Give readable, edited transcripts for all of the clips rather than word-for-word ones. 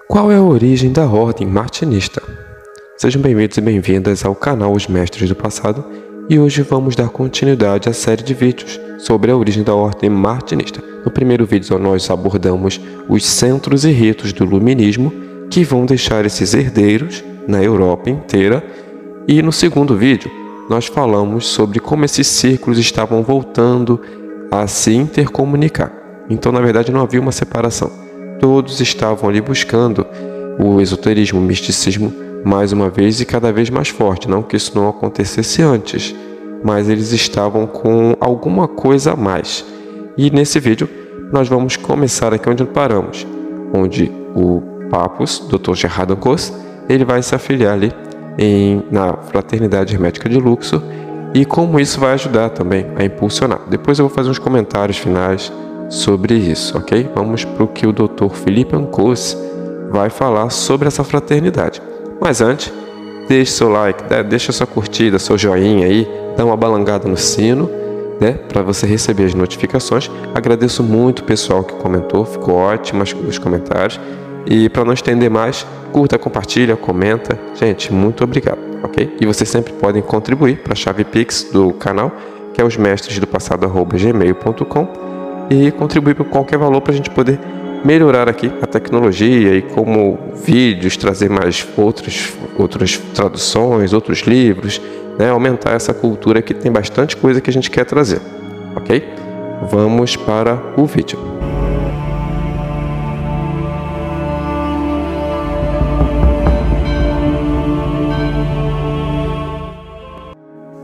Qual é a origem da Ordem Martinista? Sejam bem-vindos e bem-vindas ao canal Os Mestres do Passado, e hoje vamos dar continuidade à série de vídeos sobre a origem da Ordem Martinista. No primeiro vídeo nós abordamos os centros e ritos do Iluminismo que vão deixar esses herdeiros na Europa inteira, e no segundo vídeo nós falamos sobre como esses círculos estavam voltando a se intercomunicar. Então, na verdade, não havia uma separação. Todos estavam ali buscando o esoterismo, o misticismo, mais uma vez e cada vez mais forte. Não que isso não acontecesse antes, mas eles estavam com alguma coisa a mais. E nesse vídeo nós vamos começar aqui onde paramos, onde o Papus, Dr. Gerhard Encausse, ele vai se afiliar ali na Fraternidade Hermética de Luxor, e como isso vai ajudar também a impulsionar. Depois eu vou fazer uns comentários finais sobre isso, ok? Vamos para o que o Dr. Philippe Encausse vai falar sobre essa fraternidade. Mas antes, deixe seu like, deixa sua curtida, seu joinha aí, dá uma balangada no sino, né, para você receber as notificações. Agradeço muito o pessoal que comentou, ficou ótimo os comentários. E para não estender mais, curta, compartilha, comenta. Gente, muito obrigado, ok? E vocês sempre podem contribuir para a chave Pix do canal, que é osmestresdopassado@gmail.com, e contribuir por qualquer valor para a gente poder melhorar aqui a tecnologia e como vídeos, trazer mais outras traduções, outros livros, né? Aumentar essa cultura que tem bastante coisa que a gente quer trazer, ok? Vamos para o vídeo.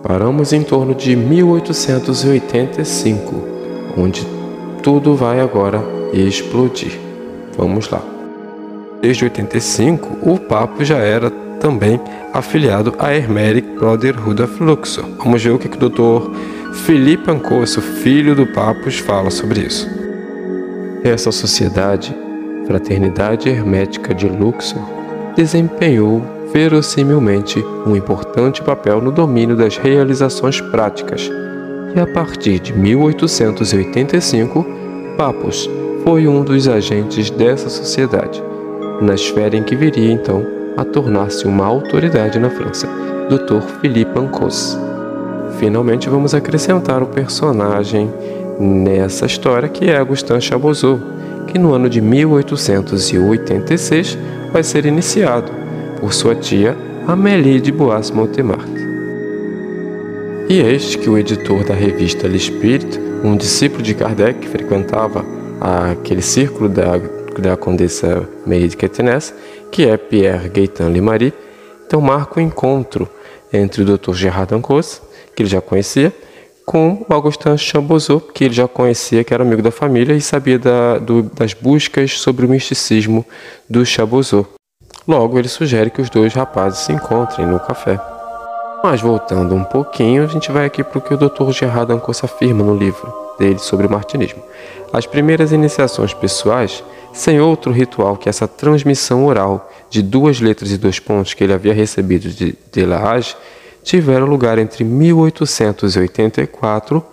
Paramos em torno de 1885, onde tudo vai agora explodir. Vamos lá. Desde 85, o Papo já era também afiliado à Hermetic Brotherhood of Luxor. Vamos ver o que o Dr. Philippe Encausse, filho do Papus, fala sobre isso. Essa sociedade, Fraternidade Hermética de Luxor, desempenhou verossimilmente um importante papel no domínio das realizações práticas, e a partir de 1885, Papus foi um dos agentes dessa sociedade, na esfera em que viria então a tornar-se uma autoridade na França, Dr. Philippe Encausse. Finalmente vamos acrescentar um personagem nessa história, que é Augustin Chabozeau, que no ano de 1886 vai ser iniciado por sua tia Amélie de Bois-Montemart. E este que o editor da revista L'Esprit, um discípulo de Kardec que frequentava aquele círculo da Condessa Marie de Quétenesse, que é Pierre Gaëtan Lemery, então marca o encontro entre o Dr. Gerhard Encausse, que ele já conhecia, com o Augustin Chabozeau, que ele já conhecia, que era amigo da família e sabia das buscas sobre o misticismo do Chabozeau. Logo, ele sugere que os dois rapazes se encontrem no café. Mas voltando um pouquinho, a gente vai aqui para o que o Dr. Gerhard Encausse afirma no livro dele sobre o martinismo. As primeiras iniciações pessoais, sem outro ritual que essa transmissão oral de 2 letras e 2 pontos que ele havia recebido de Delage, tiveram lugar entre 1884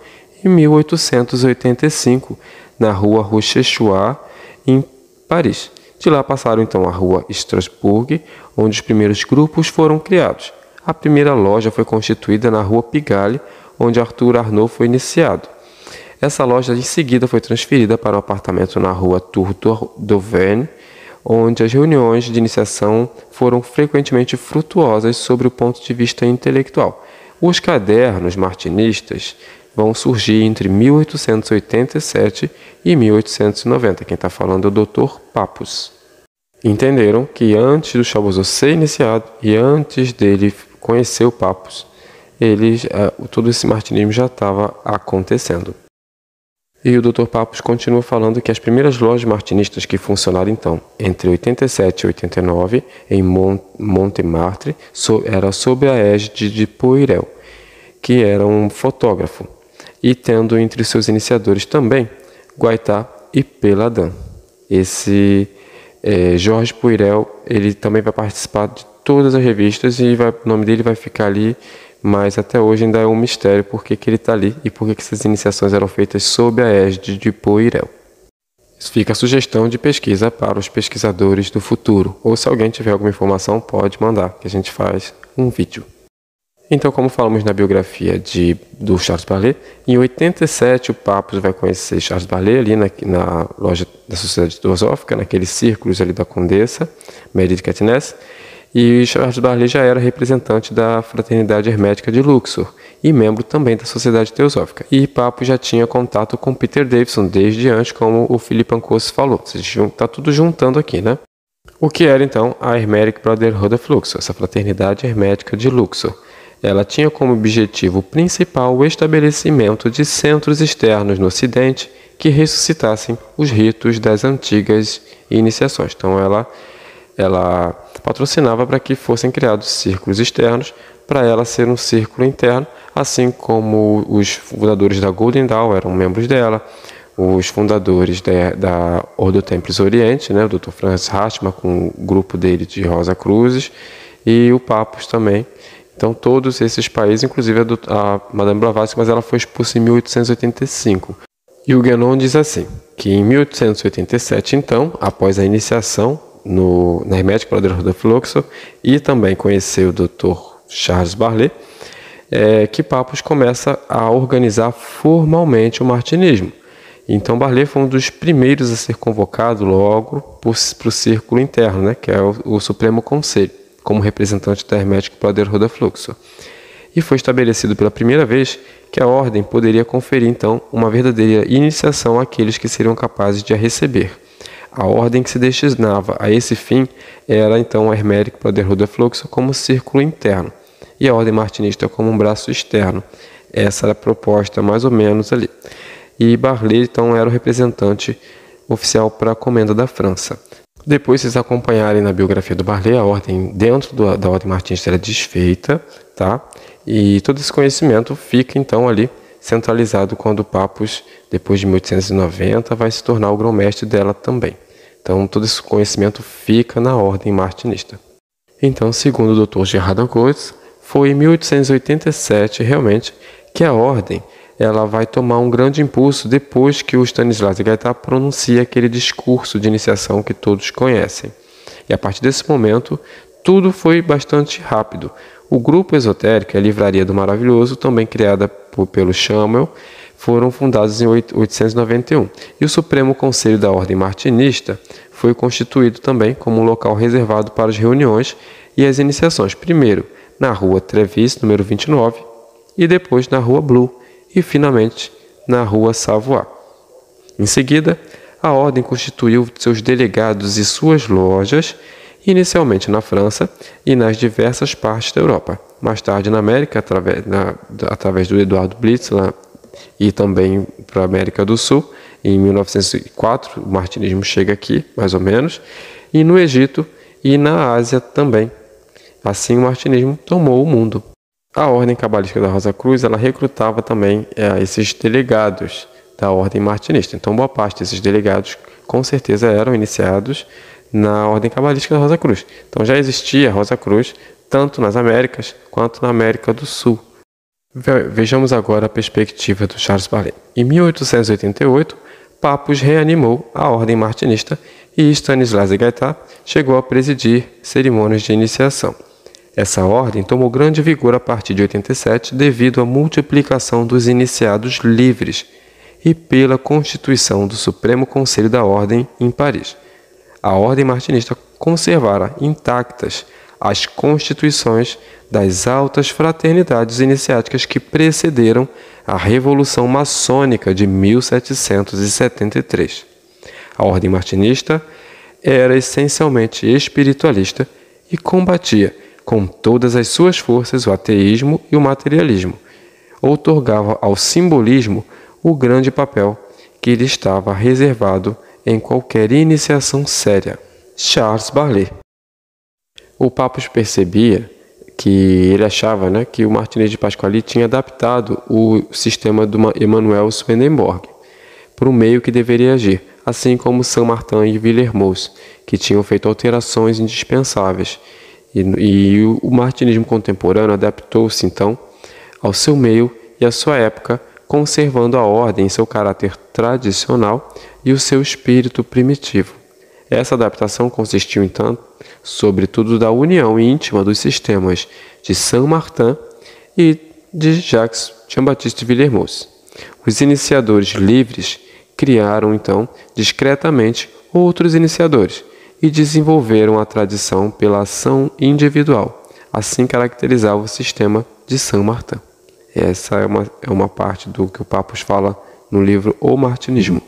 e 1885, na rua Rochechouart, em Paris. De lá passaram então a rua Strasbourg, onde os primeiros grupos foram criados. A primeira loja foi constituída na rua Pigalle, onde Arthur Arnaud foi iniciado. Essa loja em seguida foi transferida para um apartamento na rua Tour d'Auvergne, onde as reuniões de iniciação foram frequentemente frutuosas sobre o ponto de vista intelectual. Os cadernos martinistas vão surgir entre 1887 e 1890. Quem está falando é o Dr. Papus. Entenderam que antes do Chabozeau ser iniciado e antes dele conhecer o Papus, todo esse martinismo já estava acontecendo. E o Dr. Papus continua falando que as primeiras lojas martinistas que funcionaram então entre 87 e 89 em Montmartre era sob a égide de Poirel, que era um fotógrafo, e tendo entre seus iniciadores também Guaitá e Péladan. Esse Georges Poirel, ele também vai participar de todas as revistas e o nome dele vai ficar ali, mas até hoje ainda é um mistério por que ele está ali e por que essas iniciações eram feitas sob a égide de Poirel. Fica a sugestão de pesquisa para os pesquisadores do futuro, ou se alguém tiver alguma informação, pode mandar, que a gente faz um vídeo. Então, como falamos na biografia do Charles Barlet, em 87 o Papus vai conhecer Charles Barlet ali na loja da Sociedade Teosófica, naqueles círculos ali da Condessa, Mary de Caithness, e Charles Barlet já era representante da Fraternidade Hermética de Luxor e membro também da Sociedade Teosófica. E Papus já tinha contato com Peter Davison desde antes, como o Philip Ancosse falou. Está tudo juntando aqui, né? O que era então a Hermetic Brotherhood of Luxor, essa Fraternidade Hermética de Luxor? Ela tinha como objetivo principal o estabelecimento de centros externos no Ocidente que ressuscitassem os ritos das antigas iniciações. Então ela patrocinava para que fossem criados círculos externos, para ela ser um círculo interno, assim como os fundadores da Golden Dawn eram membros dela, os fundadores da Ordo Templis Oriente, né, o Dr. Franz Hartmann com o grupo dele de Rosa Cruzes, e o Papus também. Então, todos esses países, inclusive a Madame Blavatsky, mas ela foi expulsa em 1885. E o Guénon diz assim, que em 1887, então, após a iniciação na Hermetic Brotherhood of Luxor, e também conheceu o Dr. Charles Barlet, que Papus começa a organizar formalmente o martinismo. Então, Barlet foi um dos primeiros a ser convocado logo para o círculo interno, né, que é o Supremo Conselho, como representante da Hermetic Brotherhood of Luxor. E foi estabelecido pela primeira vez que a ordem poderia conferir, então, uma verdadeira iniciação àqueles que seriam capazes de a receber. A ordem que se destinava a esse fim era, então, a Hermetic Brotherhood of Luxor como círculo interno e a ordem martinista como um braço externo. Essa era a proposta, mais ou menos, ali. E Barlet, então, era o representante oficial para a comenda da França. Depois, vocês acompanharem na biografia do Barlet, a ordem dentro da ordem martinista era desfeita, tá? E todo esse conhecimento fica, então, ali centralizado quando o Papus, depois de 1890, vai se tornar o grão-mestre dela também. Então, todo esse conhecimento fica na ordem martinista. Então, segundo o Dr. Gerhard Ancosse, foi em 1887, realmente, que a ordem ela vai tomar um grande impulso depois que o Stanislas de Gaeta pronuncia aquele discurso de iniciação que todos conhecem. E a partir desse momento, tudo foi bastante rápido. O grupo esotérico e a Livraria do Maravilhoso, também criada pelo Chamuel, foram fundados em 891. E o Supremo Conselho da Ordem Martinista foi constituído também como um local reservado para as reuniões e as iniciações. Primeiro, na Rua Trevis, número 29, e depois na Rua Blue, e finalmente na Rua Savoie. Em seguida, a ordem constituiu seus delegados e suas lojas, inicialmente na França e nas diversas partes da Europa. Mais tarde na América, através do Eduardo Blitz, e também para a América do Sul. Em 1904, o martinismo chega aqui, mais ou menos, e no Egito e na Ásia também. Assim, o martinismo tomou o mundo. A Ordem Cabalística da Rosa Cruz, ela recrutava também esses delegados da Ordem Martinista. Então, boa parte desses delegados, com certeza, eram iniciados na Ordem Cabalística da Rosa Cruz. Então, já existia a Rosa Cruz, tanto nas Américas quanto na América do Sul. Vejamos agora a perspectiva do Charles Barlet. Em 1888, Papus reanimou a Ordem Martinista e Stanislas de Gaeta chegou a presidir cerimônias de iniciação. Essa ordem tomou grande vigor a partir de 87 devido à multiplicação dos iniciados livres e pela constituição do Supremo Conselho da Ordem em Paris. A Ordem Martinista conservara intactas as constituições das altas fraternidades iniciáticas que precederam a Revolução Maçônica de 1773. A Ordem Martinista era essencialmente espiritualista e combatia com todas as suas forças o ateísmo e o materialismo, outorgava ao simbolismo o grande papel que lhe estava reservado em qualquer iniciação séria. Charles Barlet. O Papus percebia que ele achava que o Martinez de Pasquali tinha adaptado o sistema do Emanuel Swedenborg para o meio que deveria agir, assim como Saint-Martin e Villermoz, que tinham feito alterações indispensáveis. E o martinismo contemporâneo adaptou-se, então, ao seu meio e à sua época, conservando a ordem em seu caráter tradicional e o seu espírito primitivo. Essa adaptação consistiu, então, sobretudo da união íntima dos sistemas de Saint-Martin e de Jacques Jean-Baptiste Villermoz. Os iniciadores livres criaram, então, discretamente outros iniciadores e desenvolveram a tradição pela ação individual. Assim caracterizava o sistema de Saint-Martin. Essa é uma parte do que o Papus fala no livro O Martinismo.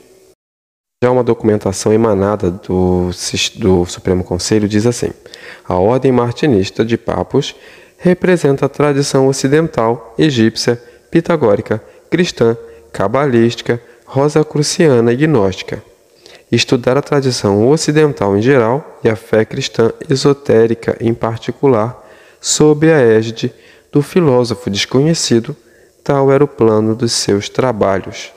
Já uma documentação emanada do Supremo Conselho diz assim: a ordem martinista de Papus representa a tradição ocidental, egípcia, pitagórica, cristã, cabalística, rosacruciana e gnóstica. Estudar a tradição ocidental em geral e a fé cristã esotérica em particular, sob a égide do filósofo desconhecido, tal era o plano dos seus trabalhos.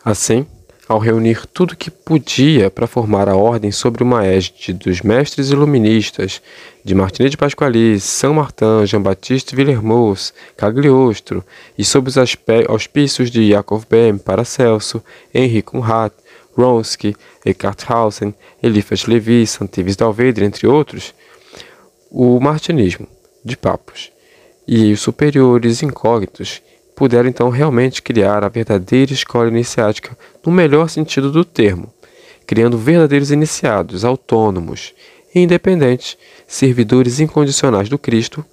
Assim, ao reunir tudo que podia para formar a ordem sobre uma égide dos mestres iluministas de Martinez de Pasqualis, Saint-Martin, Jean-Baptiste Villermoz, Cagliostro, e sob os auspícios de Jacob Böhm, Paracelso, Henri Conrad, Wronski, Eckhart Hausen, Eliphas Levi, Santivis d'Alveidre, entre outros, o martinismo de Papus e os superiores incógnitos puderam então realmente criar a verdadeira escola iniciática no melhor sentido do termo, criando verdadeiros iniciados, autônomos e independentes, servidores incondicionais do Cristo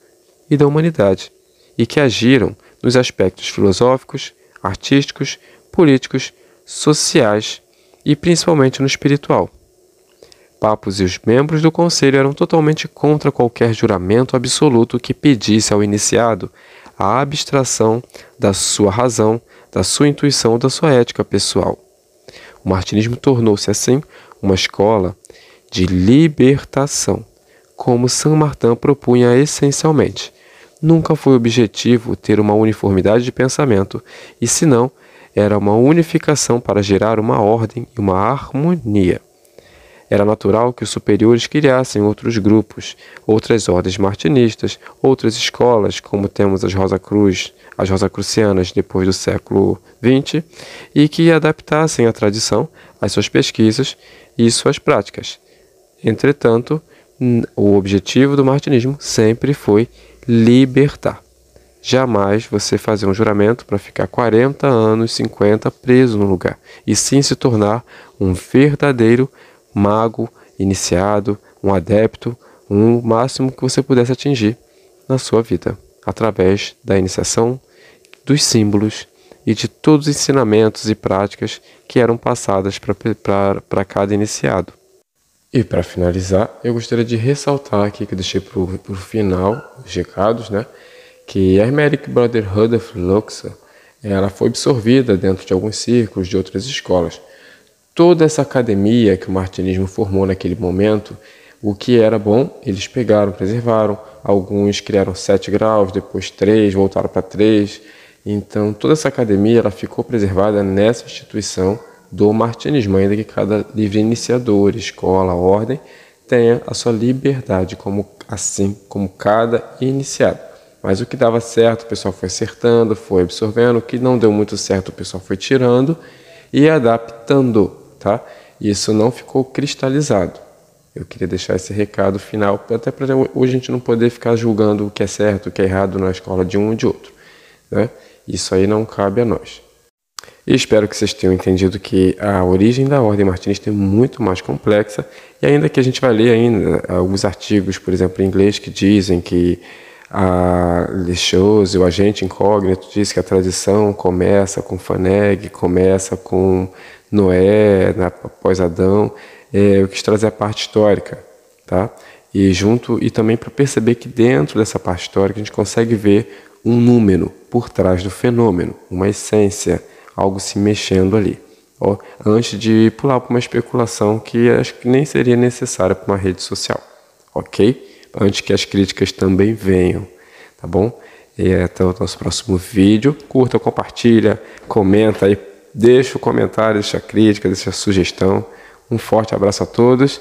e da humanidade, e que agiram nos aspectos filosóficos, artísticos, políticos, sociais e principalmente no espiritual. Papus e os membros do conselho eram totalmente contra qualquer juramento absoluto que pedisse ao iniciado a abstração da sua razão, da sua intuição ou da sua ética pessoal. O martinismo tornou-se, assim, uma escola de libertação, como Saint-Martin propunha essencialmente. Nunca foi objetivo ter uma uniformidade de pensamento, e senão era uma unificação para gerar uma ordem e uma harmonia. Era natural que os superiores criassem outros grupos, outras ordens martinistas, outras escolas, como temos as rosacrucianas depois do século XX, e que adaptassem a tradição às suas pesquisas e suas práticas. Entretanto, o objetivo do martinismo sempre foi libertar. Jamais você fazer um juramento para ficar 40 anos, 50 preso no lugar, e sim se tornar um verdadeiro mago, iniciado, um adepto, um máximo que você pudesse atingir na sua vida, através da iniciação, dos símbolos e de todos os ensinamentos e práticas que eram passadas para cada iniciado. E para finalizar, eu gostaria de ressaltar aqui, que eu deixei para o final, os recados, que a Hermetic Brotherhood of Luxor, ela foi absorvida dentro de alguns círculos de outras escolas. Toda essa academia que o martinismo formou naquele momento, o que era bom, eles pegaram, preservaram. Alguns criaram 7 graus, depois 3, voltaram para 3. Então, toda essa academia ela ficou preservada nessa instituição do martinismo, ainda que cada livre iniciador, escola, ordem, tenha a sua liberdade, assim como cada iniciado. Mas o que dava certo, o pessoal foi acertando, foi absorvendo. O que não deu muito certo, o pessoal foi tirando e adaptando. Tá? Isso não ficou cristalizado. Eu queria deixar esse recado final, até para hoje a gente não poder ficar julgando o que é certo, o que é errado na escola de um e de outro. Isso aí não cabe a nós. E espero que vocês tenham entendido que a origem da ordem martinista é muito mais complexa, e ainda que a gente vai ler ainda alguns artigos, por exemplo, em inglês, que dizem que a Lechose, o agente incógnito, diz que a tradição começa com Faneg, começa com Noé, após Adão. Eu quis trazer a parte histórica, tá? E também para perceber que dentro dessa parte histórica a gente consegue ver um número por trás do fenômeno, uma essência, algo se mexendo ali. Antes de pular para uma especulação que acho que nem seria necessária para uma rede social, ok? Antes que as críticas também venham, tá bom? E até o nosso próximo vídeo. Curta, compartilha, comenta aí, deixa o comentário, deixa a crítica, deixa a sugestão. Um forte abraço a todos.